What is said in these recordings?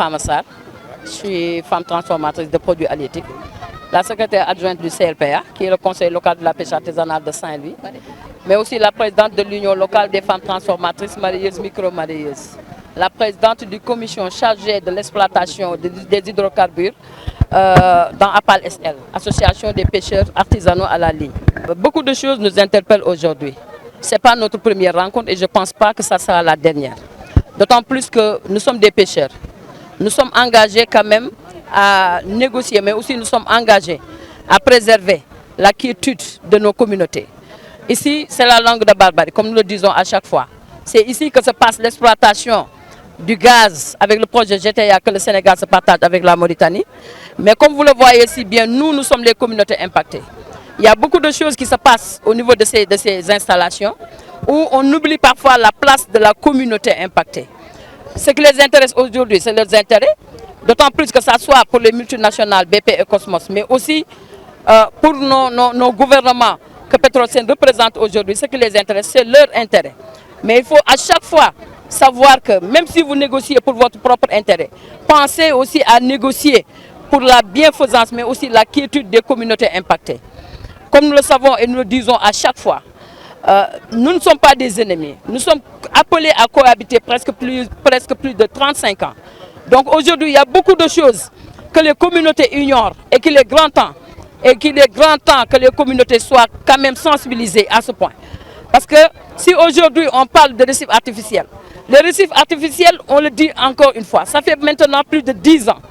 Famassar. Je suis femme transformatrice de produits halieutiques. La secrétaire adjointe du CLPA, qui est le conseil local de la pêche artisanale de Saint-Louis, mais aussi la présidente de l'Union locale des femmes transformatrices mareyeuses micro-mareyeuses, la présidente du commission chargée de l'exploitation des hydrocarbures dans APAL SL, Association des pêcheurs artisanaux à la ligne. Beaucoup de choses nous interpellent aujourd'hui. Ce n'est pas notre première rencontre et je ne pense pas que ça sera la dernière. D'autant plus que nous sommes des pêcheurs. Nous sommes engagés quand même à négocier, mais aussi nous sommes engagés à préserver la quiétude de nos communautés. Ici, c'est la langue de barbarie, comme nous le disons à chaque fois. C'est ici que se passe l'exploitation du gaz avec le projet GTA que le Sénégal se partage avec la Mauritanie. Mais comme vous le voyez si bien, nous sommes les communautés impactées. Il y a beaucoup de choses qui se passent au niveau de ces installations où on oublie parfois la place de la communauté impactée. Ce qui les intéresse aujourd'hui, c'est leurs intérêts, d'autant plus que ça soit pour les multinationales BP et Cosmos, mais aussi pour nos gouvernements que Petrosen représente aujourd'hui. Ce qui les intéresse, c'est leur intérêt. Mais il faut à chaque fois savoir que même si vous négociez pour votre propre intérêt, pensez aussi à négocier pour la bienfaisance, mais aussi la quiétude des communautés impactées. Comme nous le savons et nous le disons à chaque fois, nous ne sommes pas des ennemis. Nous sommes appelés à cohabiter presque plus de 35 ans. Donc aujourd'hui, il y a beaucoup de choses que les communautés ignorent et qu'il est grand temps. Que les communautés soient quand même sensibilisées à ce point. Parce que si aujourd'hui on parle de récifs artificiels, les récifs artificiels, on le dit encore une fois, ça fait maintenant plus de 10 ans.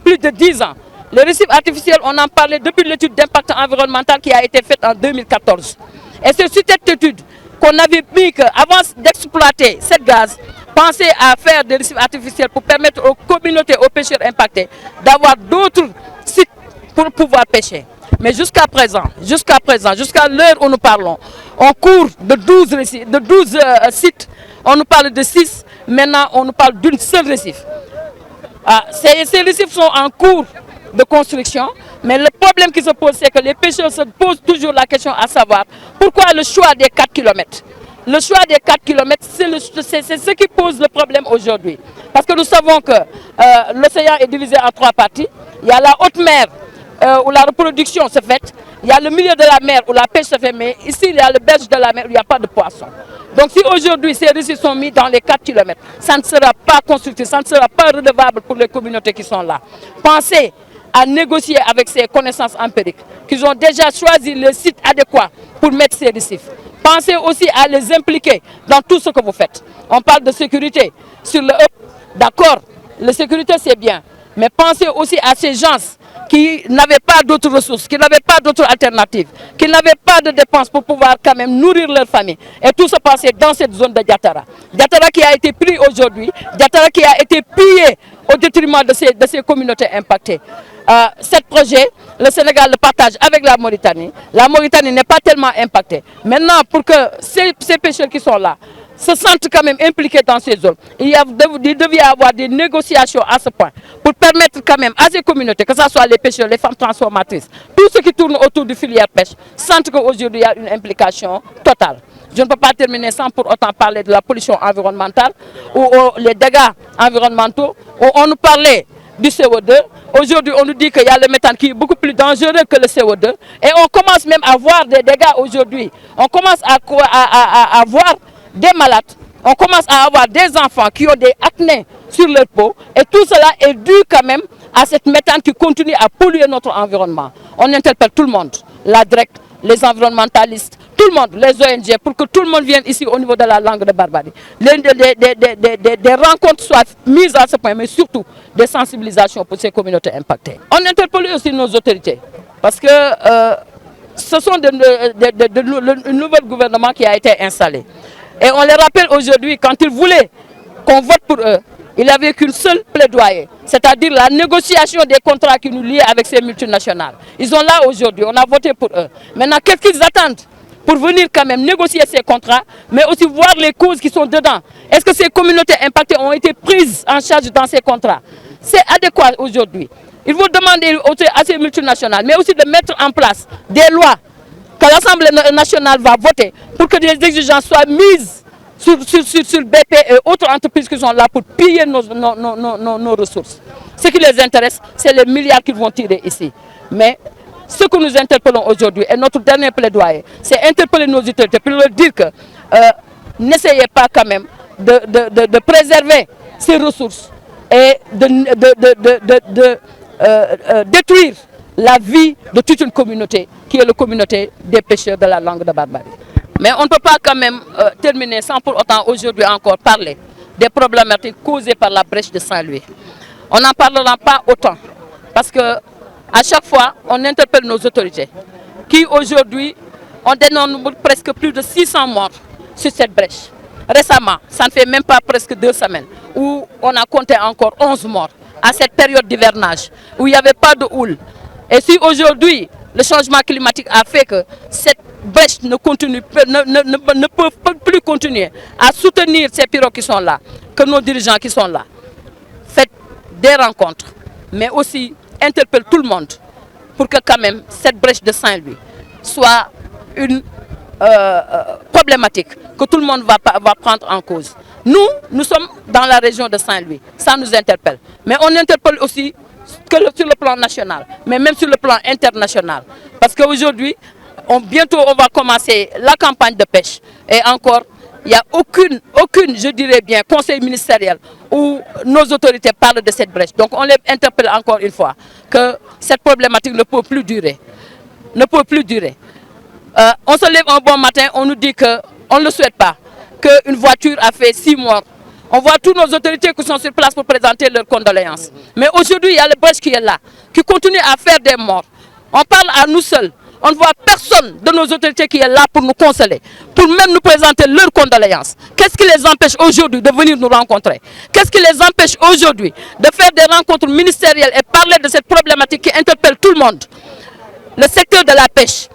Plus de 10 ans. Les récifs artificiels, on en parlait depuis l'étude d'impact environnemental qui a été faite en 2014. Et c'est sur cette étude qu'on avait mis qu'avant d'exploiter ce gaz, penser à faire des récifs artificiels pour permettre aux communautés, aux pêcheurs impactés, d'avoir d'autres sites pour pouvoir pêcher. Mais jusqu'à présent, jusqu'à l'heure où nous parlons, on court de 12 sites, on nous parle de 6, maintenant on nous parle d'une seule récif. Ces récifs sont en cours de construction, mais le problème qui se pose, c'est que les pêcheurs se posent toujours la question à savoir pourquoi le choix des 4 km. Le choix des 4 km, c'est ce qui pose le problème aujourd'hui. Parce que nous savons que l'océan est divisé en 3 parties. Il y a la haute mer où la reproduction se fait, il y a le milieu de la mer où la pêche se fait, mais ici il y a le berge de la mer où il n'y a pas de poisson. Donc si aujourd'hui ces récifs sont mis dans les 4 km, ça ne sera pas constructif, ça ne sera pas redevable pour les communautés qui sont là. Pensez à négocier avec ces connaissances empiriques, qu'ils ont déjà choisi le site adéquat pour mettre ces récifs. Pensez aussi à les impliquer dans tout ce que vous faites. On parle de sécurité sur le hub, d'accord, la sécurité c'est bien, mais pensez aussi à ces gens qui n'avaient pas d'autres ressources, qui n'avaient pas d'autres alternatives, qui n'avaient pas de dépenses pour pouvoir quand même nourrir leur famille. Et tout se passait dans cette zone de Diatara. Diatara qui a été pris aujourd'hui, Diatara qui a été pillé au détriment de ces communautés impactées. Ce projet, le Sénégal le partage avec la Mauritanie. La Mauritanie n'est pas tellement impactée. Maintenant, pour que ces pêcheurs qui sont là se sentent quand même impliqués dans ces zones, il devait y avoir des négociations à ce point pour permettre quand même à ces communautés, que ce soit les pêcheurs, les femmes transformatrices, tout ce qui tourne autour du filière pêche, sentent qu'aujourd'hui il y a une implication totale. Je ne peux pas terminer sans pour autant parler de la pollution environnementale ou les dégâts environnementaux, où on nous parlait du CO2. Aujourd'hui, on nous dit qu'il y a le méthane qui est beaucoup plus dangereux que le CO2. Et on commence même à voir des dégâts aujourd'hui. On commence à voir des malades. On commence à avoir des enfants qui ont des acnés sur leur peau. Et tout cela est dû quand même à cette méthane qui continue à polluer notre environnement. On interpelle tout le monde, la DREC, les environnementalistes, tout le monde, les ONG, pour que tout le monde vienne ici au niveau de la langue de barbarie. Des rencontres soient mises à ce point, mais surtout des sensibilisations pour ces communautés impactées. On interpelle aussi nos autorités, parce que ce sont un nouvel gouvernement qui a été installé. Et on les rappelle aujourd'hui, quand ils voulaient qu'on vote pour eux, il n'y avait qu'une seule plaidoyer, c'est-à-dire la négociation des contrats qui nous lient avec ces multinationales. Ils sont là aujourd'hui, on a voté pour eux. Maintenant, qu'est-ce qu'ils attendent pour venir quand même négocier ces contrats, mais aussi voir les causes qui sont dedans? Est-ce que ces communautés impactées ont été prises en charge dans ces contrats? C'est adéquat aujourd'hui. Il faut demander à ces multinationales, mais aussi de mettre en place des lois que l'Assemblée nationale va voter pour que des exigences soient mises sur BP et autres entreprises qui sont là pour piller nos ressources. Ce qui les intéresse, c'est les milliards qu'ils vont tirer ici. Mais ce que nous interpellons aujourd'hui, et notre dernier plaidoyer, c'est interpeller nos autorités pour leur dire que n'essayez pas quand même de préserver ces ressources et de détruire la vie de toute une communauté qui est la communauté des pêcheurs de la langue de Barbarie. Mais on ne peut pas quand même terminer sans pour autant aujourd'hui encore parler des problématiques causées par la brèche de Saint-Louis. On n'en parlera pas autant parce que à chaque fois on interpelle nos autorités qui aujourd'hui on dénombre presque plus de 600 morts sur cette brèche. Récemment, ça ne fait même pas presque 2 semaines, où on a compté encore 11 morts à cette période d'hivernage, où il n'y avait pas de houle. Et si aujourd'hui, le changement climatique a fait que cette brèche ne peut plus continuer à soutenir ces pirogues qui sont là, que nos dirigeants qui sont là, faites des rencontres, mais aussi interpellent tout le monde pour que quand même cette brèche de Saint-Louis soit une problématique que tout le monde va prendre en cause. Nous sommes dans la région de Saint-Louis, ça nous interpelle. Mais on interpelle aussi que sur le plan national, mais même sur le plan international. Parce qu'aujourd'hui, bientôt on va commencer la campagne de pêche. Et encore, il n'y a aucune, je dirais bien, conseil ministériel où nos autorités parlent de cette brèche. Donc on les interpelle encore une fois que cette problématique ne peut plus durer. Ne peut plus durer. On se lève un bon matin, on nous dit qu'on ne le souhaite pas, qu'une voiture a fait 6 morts. On voit toutes nos autorités qui sont sur place pour présenter leurs condoléances. Mais aujourd'hui, il y a le brèche qui est là, qui continue à faire des morts. On parle à nous seuls. On ne voit personne de nos autorités qui est là pour nous consoler, pour même nous présenter leurs condoléances. Qu'est-ce qui les empêche aujourd'hui de venir nous rencontrer? Qu'est-ce qui les empêche aujourd'hui de faire des rencontres ministérielles et parler de cette problématique qui interpelle tout le monde? Le secteur de la pêche.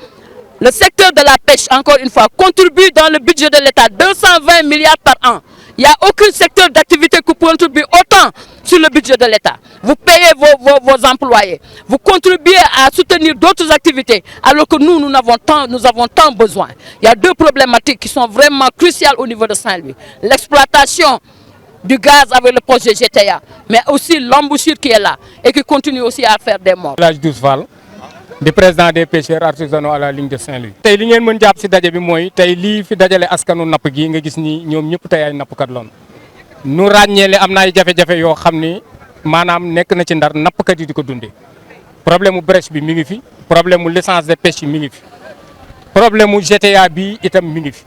Le secteur de la pêche, encore une fois, contribue dans le budget de l'État 220 milliards par an. Il n'y a aucun secteur d'activité qui contribue autant sur le budget de l'État. Vous payez vos employés, vous contribuez à soutenir d'autres activités, alors que nous avons tant besoin. Il y a 2 problématiques qui sont vraiment cruciales au niveau de Saint-Louis. L'exploitation du gaz avec le projet GTA, mais aussi l'embouchure qui est là et qui continue aussi à faire des morts. di président des pêcheurs artisanaux à la ligne de Saint-Louis. tey li ngeen mën jàpp si daje bi mooy tey lii fi dajale askanu napp gi nga gis ni ñoom ñëpp tey ay nappkat loon nu ràññeele am na ay jafe-jafe yoo xam ni maanaam nekk na ci Ndar nappkat yi di ko dundee problème mu brèche bi mi ngi fi problème mu licence de pêche yi mi ngi fi problème mu GTA bi itam mi ngi fi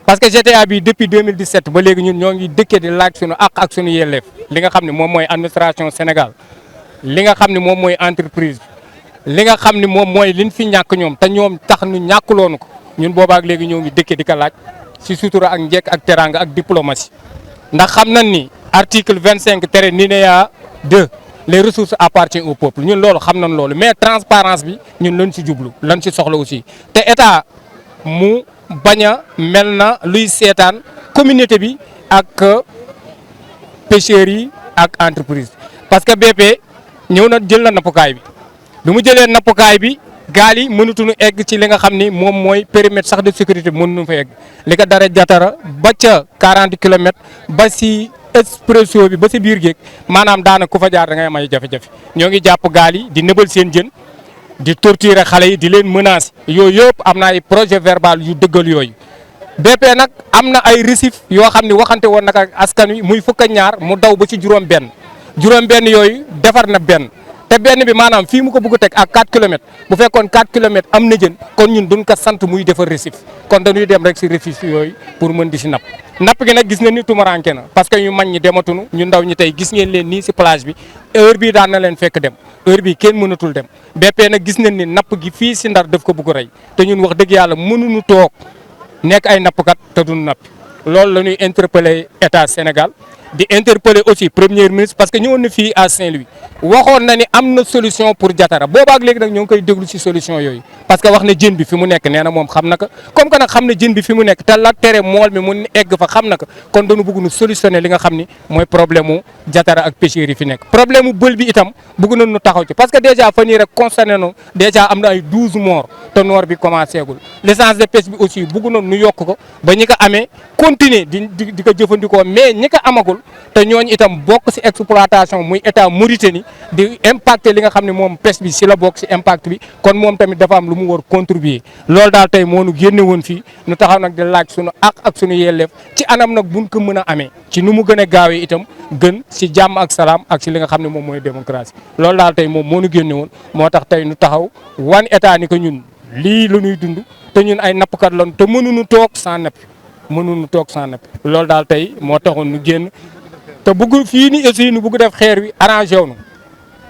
parce que GTA bi depuis 2017 ba léegi ñun ñoo ngi dëkkee di laaj suñu àq ak suñu yelleef li nga xam ne moom mooy administration Sénégal li nga xam ne moom mooy entreprise li nga xam ni moom mooy liñ fi ñàkk ñoom te ñoom tax ñu ñàkkuloonu ko ñun boobaak léegi ñoo ngi dëkkee di ko laaj si sutura ak njekk ak teranga ak diplomatie ndax xam nañ ni article 25 tere alinéa 2 les ressources appartiennent au peuple ñun loolu xam nañ loolu mais transparence bi ñun lañ si jublu lañ si soxla aussi te état mu bañ a mel na luy seetaan communauté bi ak pêcheurs yi ak entreprise parce que BP ñëw na jël na nappukaay bi bi mu jëlee nappukaay bi gaal yi mënatuñu egg ci li nga xam ni moom mooy périmètre sax de sécurité bi mënuñu fa egg li ko dara jatara ba ca 40 kilomètres ba si expresso bi ba si biir géej maanaam daanaka ku fa jaar da ngay am ay jafe-jafe ñoo ngi jàpp gaal yi di nëbal seen jën di torturer xale yi di leen menacer yooyu yëpp am na ay projet verbal yu dëggal yooyu. BP nag am na ay récif yoo xam ni waxante woon nag ak askan wi muy fukk ak ñaar mu daw ba ci juróom-benn yooyu defar na benn. te benn bi maanaam fii mu ko bëgg a teg ak 4 kilomètres bu fekkoon 4 kilomètres am na jën kon ñun duñ ko sant muy defar récif kon dañuy dem rek si récif yooyu pour mën di si napp gi nag gis na ni tumaranke na parce que ñu mag ñi dematunu ñu ndaw ñi tey gis ngeen leen nii si plage bi heure bii daan na leen fekk dem heure bii kenn mënatul dem BP nag gis nañ ni napp gi fii si Ndar daf ko bëgg a rey te ñun wax dëgg yàlla mënuñu toog nekk ay nappkat te duñ nappi loolu la ñuy interpeller état Sénégal di interpeller aussi premier ministre parce que ñëwoon na fii à Saint-Louis waxoon na ni am na solution pour Diatara boobaak léegi nag ñoo ngi koy déglu ci solution yooyu parce que wax na jën bi fi mu nekk nee na moom xam na ko comme que nag xam na jën bi fi mu nekk te la tere mool mi mu egg fa xam na ko kon dañu bëgg nu solutionner li nga xam ni mooy problème mu Diatara ak pêcheurs yi fi nekk problème mu bël bi itam bëgg nañu nu taxaw ci parce que déjà fan yii rek constaté nañu déjà am na ay 12 morts te noor bi commencé gul licence de pêche bi aussi bëgg nañu nu yokk ko ba ñi ko amee continuer di ko jëfandikoo mais ñi ko amagul te ñooñu itam bokk ci exploitation muy état Mauritanie di impacter li nga xam ne moom pêche bi ci la bokk ci impact bi kon moom tamit dafa am lu mu war contribuer loolu daal tey moo nu génne woon fii nu taxaw nag di laaj sunu ak sunu yelleef ci anam nag buñ ko mën a amee ci nu mu gën a gaawee itam gën ci jàmm ak salaam ak ci li nga xam ne moom mooy démocratie loolu daal tey moom moo nu génne woon moo tax tey nu taxaw wan état ni ko ñun lii la ñuy dund te ñun ay nappkat lañu te mënuñu toog sans napp loolu daal tey moo taxoon nu génn te bëgg fii ni aussi nu bëgg def xeer wi arrangé wu nu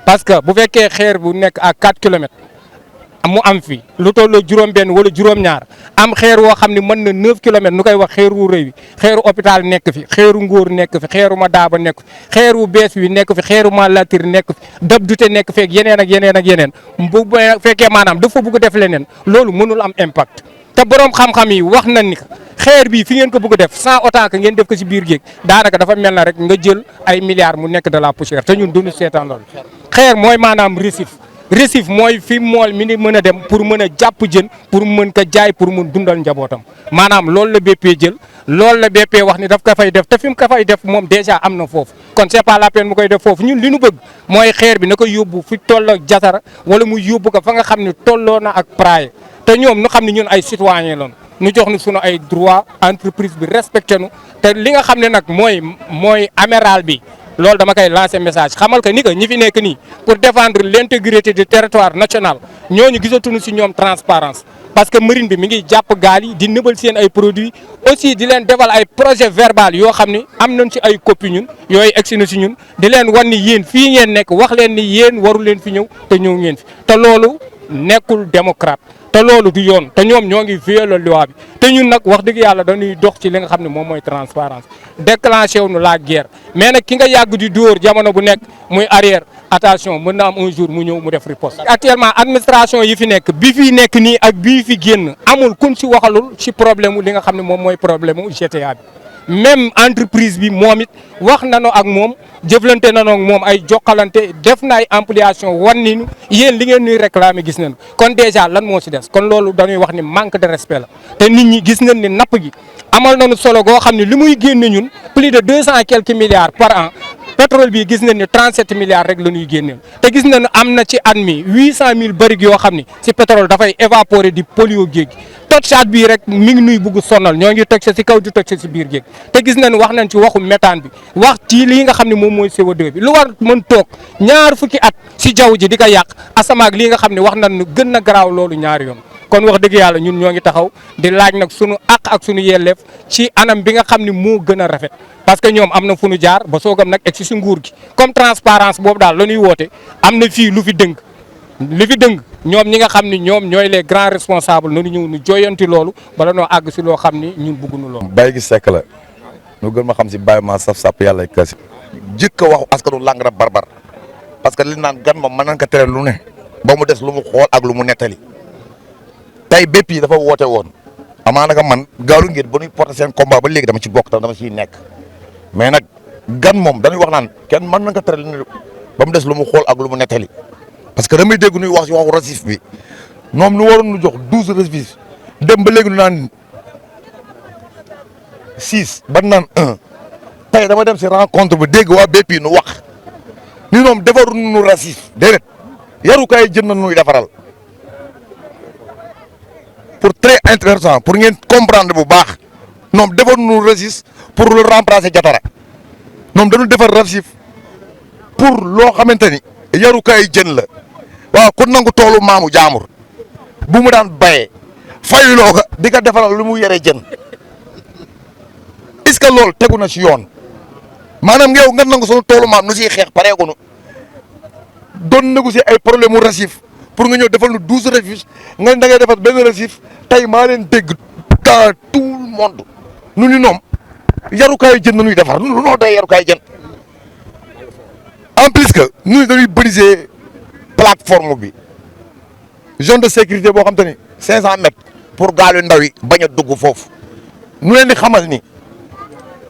parce que bu fekkee xeer bu nekk à 4 kilomètres mu am fi lu tolloo juróom-benn wala juróom-ñaar am xeer woo xam ne mën na 9 kilomètres nu koy wax xeer wu rëy wi xeeru hôpital nekk fi xeeru ngóor nekk fi xeeru ma daaba nekk fi xeer wu bees wi nekk fi xeeru ma latir nekk fi dab dute nekk feeg yeneen ak yeneen ak yeneen bu fekkee maanaam dafa bëgg def leneen loolu mënul am impact te borom xam-xam yi wax nañ ni xeer bi fi ngeen ko bëgg def sans autant que ngeen def ko ci biir géej daanaka dafa mel na rek nga jël ay milliards mu nekk de la poussière te ñun duñu seetaan loolu xeer mooy maanaam récif mooy fi mool mi ni mën a dem pour mën a jàpp jën pour mën ko jaay pour mën dundal njabootam maanaam loolu la BP jël loolu la BP wax ni daf ko fay def te fi mu ko fay def moom déjà am na foofu kon c'est pas la peine mu koy def foofu ñun li nu bëgg mooy xeer bi na ko yóbbu fi toll ak Diatara wala mu yóbbu ko fa nga xam ne tolloo na ak Praia te ñoom nu xam ne ñun ay citoyen lañu nu jox nu sunu ay droit entreprise bi respecté nu te li nga xam ne nag mooy amiral bi loolu dama koy lancer message xamal que ni que ñi fi nekk nii pour défendre l'intégrité du territoire national ñooñu gisatuñu ci ñoom transparence parce que marine bi mi ngi jàpp gaal yi di nëbal seen ay produits aussi di leen defal ay projet verbal yoo xam ni am nañ ci ay copie ñun yooyu egsi na ci ñun di leen wan ni yéen fii ngeen nekk wax leen ni yéen waru leen fi ñëw te ñëw ngeen fi te loolu nekkul démocrate te loolu du yoon te ñoom ñoo ngi violer loi bi te ñun nag wax dëgg yàlla dañuy dox ci li nga xam ne moom mooy transparence déclenché wu nu la guerre mais nag ki nga yàgg di dóor jamono bu nekk muy arrière attention mën na am un jour mu ñëw mu def riposte. actuellement administration yi fi nekk bi fi nekk nii ak bii fi génn amul kun si waxalul ci problème mu li nga xam ne moom mooy problème mu GTA bi. même entreprise bi moom it wax nañoo ak moom jëflante nañoo ak moom ay jokkalante def na ay ampliation wan ni ñu yéen li ngeen ñuy réclamer gis nañu kon déjà lan moo ci des kon loolu dañuy wax ni manque de respect la te nit ñi gis nañ ni napp gi amal nañu solo goo xam ne li muy génne ñun plus de 200 et quelques milliards par an pétrole bi gis nañ ni 37 milliards rek la ñuy génneel te gis nañ am na ci at mi 800000 baril yoo xam ni ci pétrole dafay évaporer di polluer géej gi totchat bii rek mi ngi nuy bugg sonal ñoo ngi toj ci kaw di toj ci biir géej te gis nañ wax nañ ci waxu méthane bi wax ci lii nga xam ne moom mooy CO2 bi lu war mën toog ñaar fukki at ci jaww ji di ko yàq asamaak lii nga xam ne wax nañ gën na garaaw loolu ñaari yoon kon wax dëgg yàlla ñun ñoo ngi taxaw di laaj nag sunu àq ak sunu yelleef ci anam bi nga xam ne moo gën a rafet parce que ñoom am na fu nu jaar ba soogam nag egg si nguur gi comme transparence boobu daal la ñuy woote am na fii lu fi dëng ñoom ñi nga xam ni ñoom ñooy les grands responsables nañu ñëw nu jooyanti loolu bala noo àgg si loo xam ni ñun bëgguñu loolu. Baye gi sekk la ñu gën ma xam si Baye ma saf sàpp yàlla kasi jëkk a waxu askanu Langra Barbar parce que li naan gan moom mën nañ ko tere lu ne ba mu des lu mu xool ak lu mu nettali tey bépp yi dafa woote woon amaana nga man gaalu ngeen ba ñuy porter seen combat ba léegi dama ci bokk tam dama ciy nekk mais nag gan moom dañuy wax naan kenn mën nañ ko tere lu ne ba mu des lu mu xool ak lu mu nettali parce que damay dégg nuy wax ci waxu raciste bi ñoom nu waroon nu jox 12 raciste dem ba léegi nu naan 6 ba naan 1 tey dama dem si rencontre ba dégg waa BP nu wax ni ñoom defaru nu raciste déedéet yarukaay jën na nuy defaral pour très intéressant pour ngeen comprendre bu baax ñoom defaru nu raciste pour le remplacer Diatara ñoom dañu defar raciste pour loo xamante ni yarukaay jën la waaw ku nangu toolu maamu jaamur bu mu daan bayee fayuloo ko di ko defaral lu mu yore jën est-ce que loolu tegu na ci yoon maanaam yow nga nangu sunu toolu maam nu siy xeex pareegu nu doon négocier ay problème mu récif pour nga ñëw defal nu 12 récifs nga da ngay defar benn récif tey maa leen dégg dans tout le monde nu ni ñoom yarukaayu jën nañuy defar ñun noo doy yarukaayu jën en plus que ñun dañuy briser plateforme bi zone de sécurité boo xam te ni 500 mètres pour gaalu ndaw yi bañ a dugg foofu ñu leen di xamal ni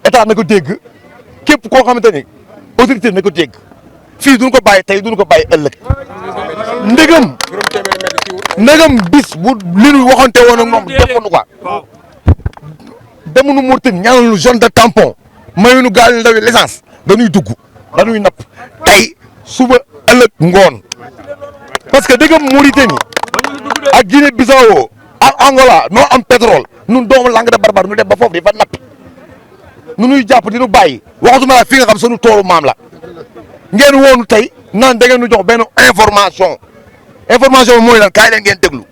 état na ko dégg képp koo xamante ni autorité na ko dégg fii duñu ko bàyyi tey duñu ko bàyyi ëllëg ndegam bis bu li ñu waxante woon ak moom defuñu ko demuñu Mauritanie ñaanal ñu zone de tampon mayuñu gaalu ndaw yi licence dañuy dugg dañuy napp tey suba ëllëg ngoon parce que dëggam Mauritanie ak Guinée Bissau ak Angola noo am pétrole ñun doomu Langue de Barbarie ñu dem ba foofu di fa napp nu ñuy jàpp di nu bàyyi waxatuma la fi nga xam sunu toolu maam la ngeen woonu tey naan da ngeen nu jox benn information bi mooy lan kaay leen ngeen déglu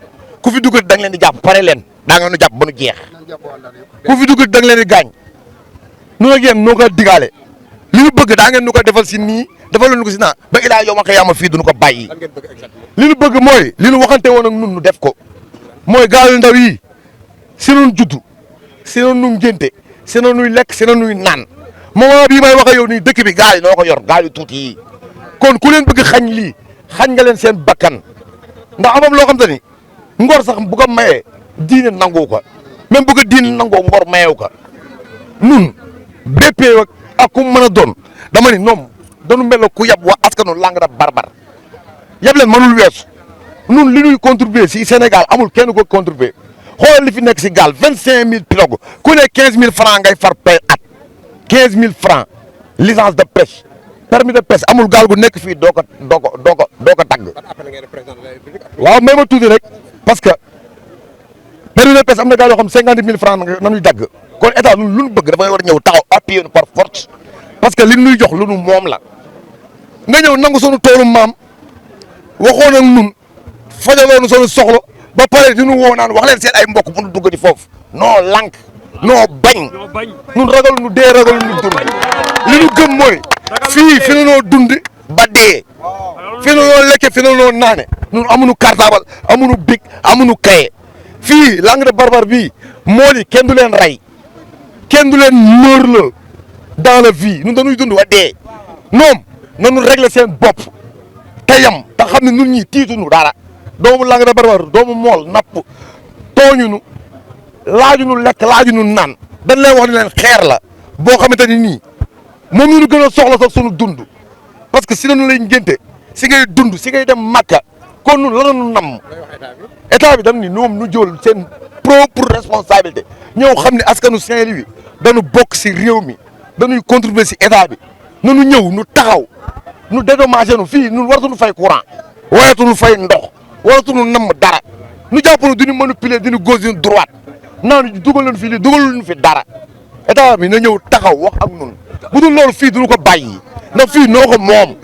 ku fi dugg da nga leen di jàpp pare leen daa ngeen nu jàpp ba nu jeex ku fi dugg da nga leen di gaañ nu nag yéen noo ko digaale li ñu bëgg daa ngeen nu ko defal si nii defal leen ko si naa ba ilaa yow ma xëyaama fii duñu ko bàyyi li ñu bëgg mooy li ñu waxante woon ak nun nu def ko mooy gaalu ndaw yi si noonu juddu si noonu ngénte si noonu lekk si noonu naan moment bii may wax ak yow nii dëkk bi gaal yi noo ko yor gaal yu tuuti yi kon ku leen bëgg xañ lii xañ nga leen seen bakkan ndax amam loo xam te ni ngor sax bu ko mayee diine nangu ko même bu ko diine nangoo ngor mayew ko nun bépp ak ku mën a doon dama ni ñoom dañu mel ku yab waa askanu Langue de Barbarie yab leen mënul weesu nun li ñuy contribuer si Sénégal amul kenn ko contribuer xoolal li fi nekk si gaal 25000 pirogues ku ne 15000 francs ngay far pay at 15000 francs licence de pêche permis de pêche amul gaal gu nekk fii doo ko tagg waaw may ma tuuti rek parce que permis de pêche am na gaal yoo xam 50000 francs nañuy dagg kon état lu ñu bëgg dafay war a ñëw taxaw appuyer nu par force parce que li ñuy jox lu nu moom la nga ñëw nangu sunu toolu maam waxoon ak nun fajaloonu sunu soxla ba pare di nu woo naan wax leen seen ay mbokk bu nu dugg di foofu noo lànk noo bañ nun ragal nu dee ragal nu dund li nu gëm mooy fii fi na noo dund ba dee fi na noo lekke fi na noo naane nun amuñu cartable amuñu bic amuñu kaye fii Langue de Barbarie bii mool yi kenn du leen rey kenn du leen mër la dans la vie ñun dañuy dund wa dee ñoom nañu régler seen bopp te yam te xam ne ñun ñii tiituñu dara doomu Langue de Barbarie doomu mool napp tooñuñu laajuñu lekk laajuñu naan dañ leen wax ne leen xeer la boo xamante ni nii moom ñu gën a soxla sax sunu dund parce que si lañu lay ngénte si ngay dund si ngay dem Makka kon ñun la ñu namm état bi dañ ni ñoom ñu jël seen propre responsabilité ñëw xam ne askanu Saint-Louis dañu bokk si réew mi dañuy contribuer si état bi nanu ñëw nu taxaw nu dédommagé nu fii ñun waratuñu fay courant waratuñu fay ndox waratuñu namm dara nu jàpp ne duñu manipuler duñu gauche duñu droite naan dugal leen fii lii dugal leen fi dara état bi na ñëw taxaw wax ak ñun bu dul loolu fii duñu ko bàyyi ndax fii noo ko moom